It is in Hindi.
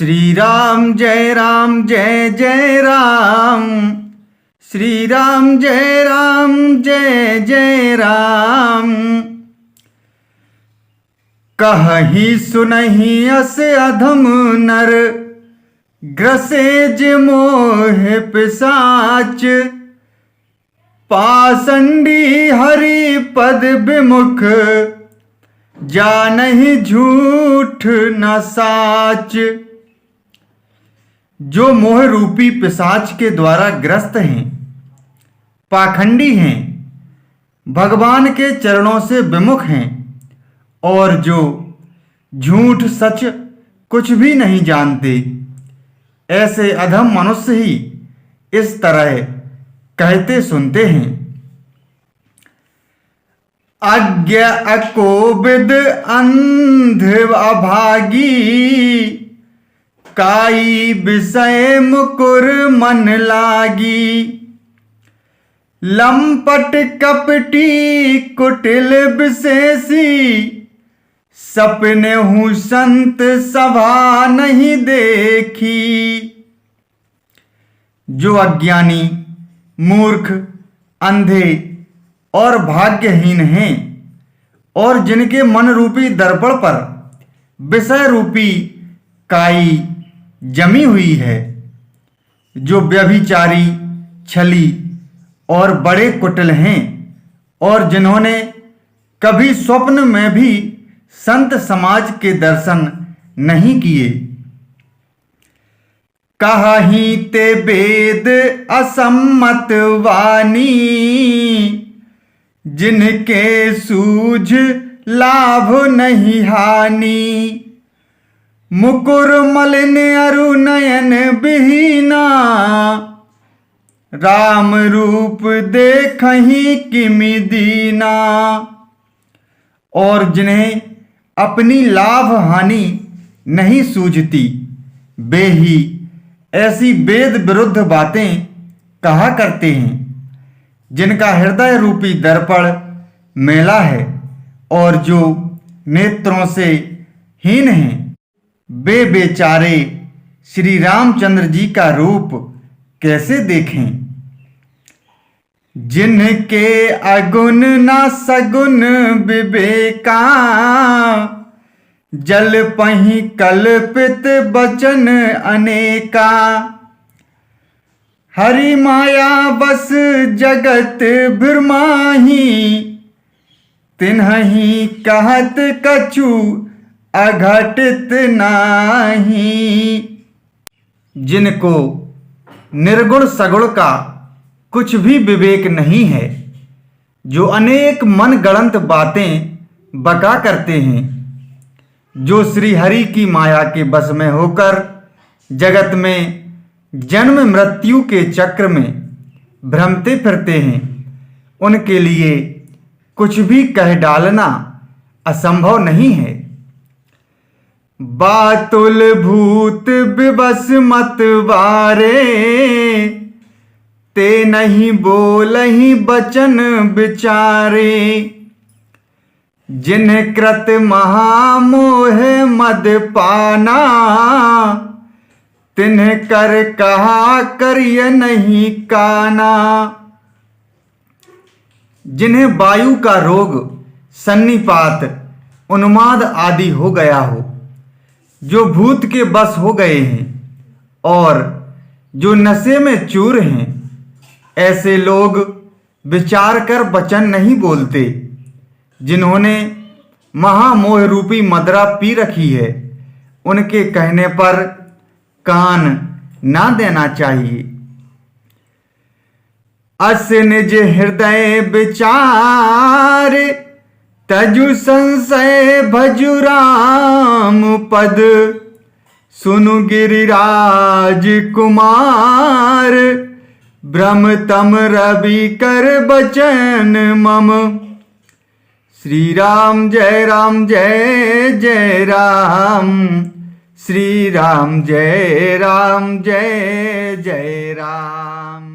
श्री राम जय जय राम। श्री राम जय जय राम। कहीं सुनहि अस अधम नर, ग्रसेज मोह पिशाच। पाषंडी हरि पद विमुख, जानहि झूठ न साच। जो मोह रूपी पिशाच के द्वारा ग्रस्त हैं, पाखंडी हैं, भगवान के चरणों से विमुख हैं और जो झूठ सच कुछ भी नहीं जानते, ऐसे अधम मनुष्य ही इस तरह कहते सुनते हैं। अज्ञ अकोविद अंध अभागी, काई विषय मुकुर मन लागी। लंपट कपटी कुटिल विशेषी, सपने हूँ संत सभा नहीं देखी। जो अज्ञानी, मूर्ख, अंधे और भाग्यहीन हैं और जिनके मन रूपी दर्पण पर विषय रूपी काई जमी हुई है, जो व्यभिचारी, छली और बड़े कुटिल हैं और जिन्होंने कभी स्वप्न में भी संत समाज के दर्शन नहीं किए। कहाही ते वेद असम्मत वाणी, जिनके सूझ लाभ नहीं हानि। मुकुर मलिन अरु नयन बिहीना, राम रूप देखहि किमि दीना। और जिन्हें अपनी लाभ हानि नहीं सूझती, वे ही ऐसी वेद विरुद्ध बातें कहा करते हैं। जिनका हृदय रूपी दर्पण मेला है और जो नेत्रों से हीन हैं, वे बेचारे श्री रामचंद्र जी का रूप कैसे देखें। जिनके अगुण ना सगुण विवेका, जल पहि कल्पित बचन अनेका। हरि माया बस जगत भ्रमाही, तिन्हि कहत कछु अघटित नाही। जिनको निर्गुण सगुण का कुछ भी विवेक नहीं है, जो अनेक मन गढ़ंत बातें बका करते हैं, जो श्री हरि की माया के बस में होकर जगत में जन्म मृत्यु के चक्र में भ्रमते फिरते हैं, उनके लिए कुछ भी कह डालना असंभव नहीं है। बातुल भूत विवश मत वारे, ते नहीं बोलहि बचन विचारे। जिन्ह कृत महामोह मद पाना, तिन्ह कर कहा करिय नहीं काना। जिन्हें वायु का रोग, सन्निपात, उन्माद आदि हो गया हो, जो भूत के बस हो गए हैं और जो नशे में चूर हैं, ऐसे लोग विचार कर वचन नहीं बोलते। जिन्होंने महामोह रूपी मदरा पी रखी है, उनके कहने पर कान ना देना चाहिए। अस निज हृदय विचार, तजु संशय भजु राम पद। सुनु गिरिराज कुमार, भ्रमतम रवि कर बचन मम। श्री राम जय जय राम। श्री राम जय जय राम।